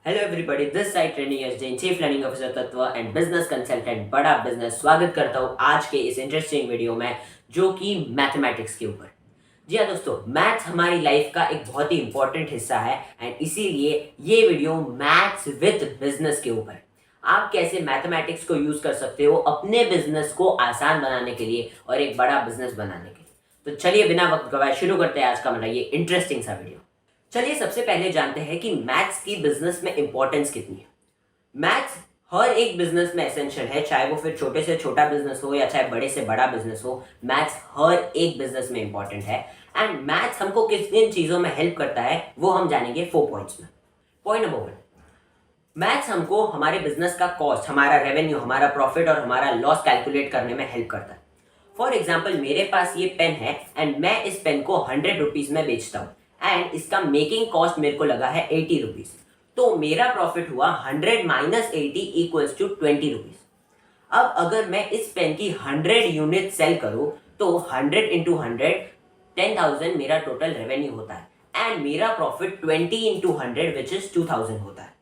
Hello everybody, this side training S Jain, chief learning officer तत्व and business consultant बड़ा business. स्वागत करता हूँ आज के इस इंटरेस्टिंग वीडियो में जो कि मैथमेटिक्स के ऊपर। जी हाँ दोस्तों, मैथ्स हमारी लाइफ का एक बहुत ही इंपॉर्टेंट हिस्सा है एंड इसीलिए ये वीडियो मैथ्स विद बिजनेस के ऊपर। आप कैसे मैथमेटिक्स को यूज कर सकते हो अपने बिजनेस को आसान बनाने के लिए और एक बड़ा बिजनेस बनाने के लिए। तो चलिए बिना वक्त गवाए शुरू करते हैं आज का मेरा ये इंटरेस्टिंग सा वीडियो। चलिए सबसे पहले जानते हैं कि मैथ्स की बिजनेस में इंपॉर्टेंस कितनी है। मैथ्स हर एक बिजनेस में एसेंशियल है, चाहे वो फिर छोटे से छोटा बिजनेस हो या चाहे बड़े से बड़ा बिजनेस हो। मैथ्स हर एक बिजनेस में इंपॉर्टेंट है एंड मैथ्स हमको किन किन चीजों में हेल्प करता है वो हम जानेंगे 4 पॉइंट्स में। पॉइंट नंबर 1, मैथ्स हमको हमारे बिजनेस का कॉस्ट, हमारा रेवेन्यू, हमारा प्रॉफिट और हमारा लॉस कैलकुलेट करने में हेल्प करता है। फॉर एग्जाम्पल, मेरे पास ये पेन है एंड मैं इस पेन को 100 रुपीज में बेचता हूँ एंड इसका मेकिंग कॉस्ट मेरे को लगा है 80 रुपीज। तो मेरा प्रॉफिट हुआ 100 माइनस 80 इक्वल्स टू 20 रुपीज। अब अगर मैं इस पेन की 100 यूनिट सेल करूं तो 100 इंटू 100 10,000 मेरा टोटल रेवेन्यू होता है एंड मेरा प्रॉफिट 20 इंटू 100 विच इज 2,000 होता है।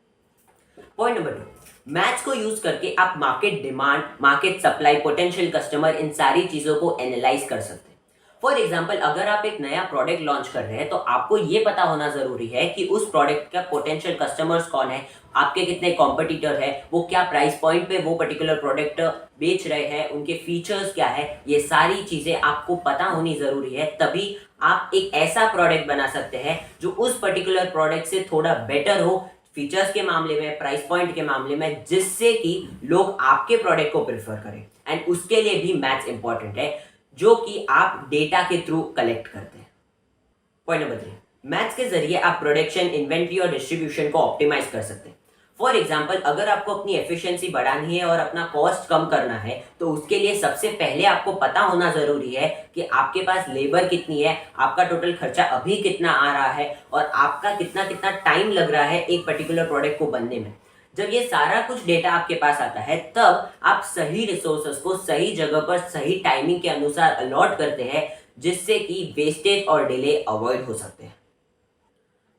पॉइंट नंबर 2, मैथ्स को यूज करके आप market demand, market supply, potential customer, इन सारी चीजों को एनालाइज कर सकते हैं। फॉर एग्जाम्पल, अगर आप एक नया प्रोडक्ट लॉन्च कर रहे हैं तो आपको ये पता होना जरूरी है कि उस प्रोडक्ट का पोटेंशियल कस्टमर्स कौन है, आपके कितने कॉम्पिटिटर है, वो क्या प्राइस पॉइंट पे वो पर्टिकुलर प्रोडक्ट बेच रहे हैं, उनके फीचर्स क्या है, ये सारी चीजें आपको पता होनी जरूरी है। तभी आप एक ऐसा प्रोडक्ट बना सकते हैं जो उस पर्टिकुलर प्रोडक्ट से थोड़ा बेटर हो, फीचर्स के मामले में, प्राइस पॉइंट के मामले में, जिससे कि लोग आपके प्रोडक्ट को प्रेफर करें। एंड उसके लिए भी मैथ्स इंपॉर्टेंट है जो कि आप डेटा के थ्रू कलेक्ट करते हैं। पॉइंट नंबर 3, मैथ्स के जरिए आप प्रोडक्शन, इन्वेंट्री और डिस्ट्रीब्यूशन को ऑप्टिमाइज कर सकते हैं। फॉर एग्जाम्पल, अगर आपको अपनी एफिशिएंसी बढ़ानी है और अपना कॉस्ट कम करना है तो उसके लिए सबसे पहले आपको पता होना जरूरी है कि आपके पास लेबर कितनी है, आपका टोटल खर्चा अभी कितना आ रहा है और आपका कितना कितना टाइम लग रहा है एक पर्टिकुलर प्रोडक्ट को बनने में। जब ये सारा कुछ डेटा आपके पास आता है तब आप सही रिसोर्सेस को सही जगह पर सही टाइमिंग के अनुसार अलॉट करते हैं, जिससे कि वेस्टेज और डिले अवॉइड हो सकते हैं।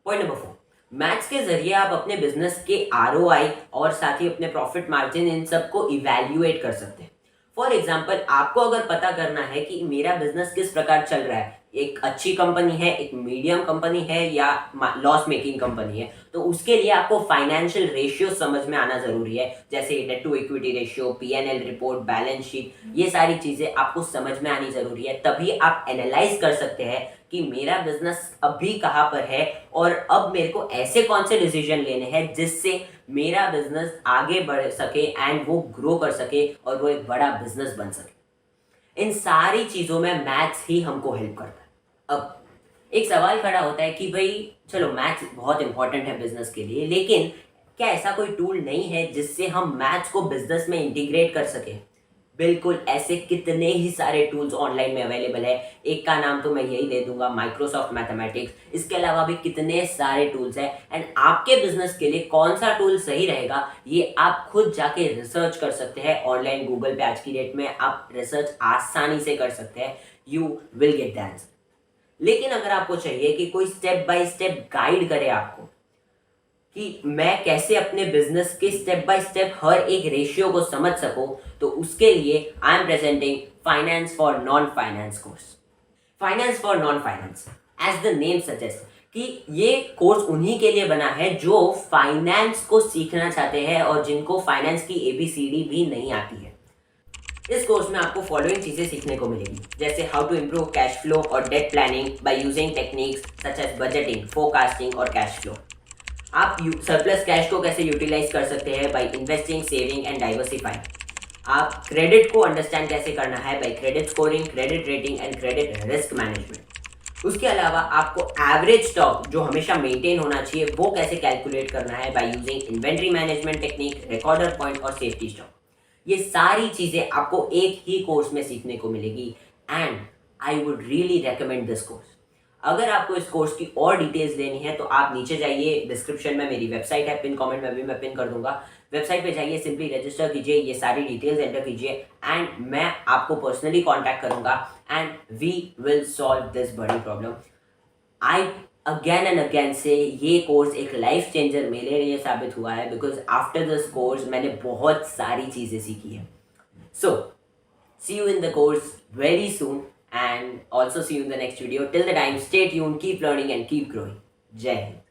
पॉइंट नंबर 4, मैथ्स के जरिए आप अपने बिजनेस के आरओआई और साथ ही अपने प्रॉफिट मार्जिन, इन सबको इवैल्यूएट कर सकते हैं। फॉर एग्जाम्पल, आपको अगर पता करना है कि मेरा बिजनेस किस प्रकार चल रहा है, एक अच्छी कंपनी है, एक मीडियम कंपनी है या लॉस मेकिंग कंपनी है, तो उसके लिए आपको फाइनेंशियल रेशियो समझ में आना जरूरी है, जैसे debt to equity ratio, PNL report, balance sheet, ये सारी चीजें आपको समझ में आनी जरूरी है। तभी आप एनालाइज कर सकते हैं कि मेरा बिजनेस अभी कहाँ पर है और अब मेरे को ऐसे कौन से डिसीजन लेने हैं जिससे मेरा बिजनेस आगे बढ़ सके एंड वो ग्रो कर सके और वो एक बड़ा बिजनेस बन सके। इन सारी चीजों में मैथ्स ही हमको हेल्प करता है। अब एक सवाल खड़ा होता है कि भाई चलो मैथ्स बहुत इंपॉर्टेंट है बिजनेस के लिए, लेकिन क्या ऐसा कोई टूल नहीं है जिससे हम मैथ्स को बिजनेस में इंटीग्रेट कर सके? बिल्कुल, ऐसे कितने ही सारे टूल्स ऑनलाइन में अवेलेबल है। एक का नाम तो मैं यही दे दूंगा, माइक्रोसॉफ्ट मैथमेटिक्स। इसके अलावा भी कितने सारे टूल्स हैं एंड आपके बिजनेस के लिए कौन सा टूल सही रहेगा ये आप खुद जाके रिसर्च कर सकते हैं ऑनलाइन। गूगल पे आज की डेट में आप रिसर्च आसानी से कर सकते हैं, you will get the answer. लेकिन अगर आपको चाहिए कि कोई स्टेप बाय स्टेप गाइड करे आपको कि मैं कैसे अपने बिजनेस के स्टेप बाय स्टेप हर एक रेशियो को समझ सकूं, तो उसके लिए I am presenting finance for non finance course. Finance for non finance, as the name suggest, कि ये कोर्स उन्हीं के लिए बना है जो फाइनेंस को सीखना चाहते हैं और जिनको फाइनेंस की एबीसीडी भी नहीं आती है। इस कोर्स में आपको फॉलोइंग चीजें सीखने को मिलेगी, जैसे how to improve cash flow और debt planning by using techniques such as budgeting, forecasting और कैश फ्लो। आप सरप्लस कैश को कैसे यूटिलाइज कर सकते हैं by investing, saving and diversifying. आप क्रेडिट को अंडरस्टैंड कैसे करना है by credit scoring, credit rating and credit risk management. उसके अलावा आपको एवरेज स्टॉक जो हमेशा मेंटेन होना चाहिए वो कैसे कैलकुलेट करना है by using inventory management technique, recorder point और सेफ्टी स्टॉक। ये सारी चीजें आपको एक ही कोर्स में सीखने को मिलेगी and I would really recommend this course. अगर आपको इस कोर्स की और डिटेल्स लेनी है तो आप नीचे जाइए, डिस्क्रिप्शन में मेरी वेबसाइट है, पिन कमेंट में भी मैं पिन कर दूंगा। वेबसाइट पे जाइए, सिंपली रजिस्टर कीजिए, ये सारी डिटेल्स एंटर कीजिए एंड मैं आपको पर्सनली कांटेक्ट करूंगा and we will solve this बड़ी problem. I again and again से ये कोर्स एक लाइफ चेंजर मेरे लिए साबित हुआ है, बिकॉज आफ्टर दिस कोर्स मैंने बहुत सारी चीज़ें सीखी है. सो see you in the course very soon, and also see you in the next video. Till the time, stay tuned, keep learning and keep growing. Jai Hind.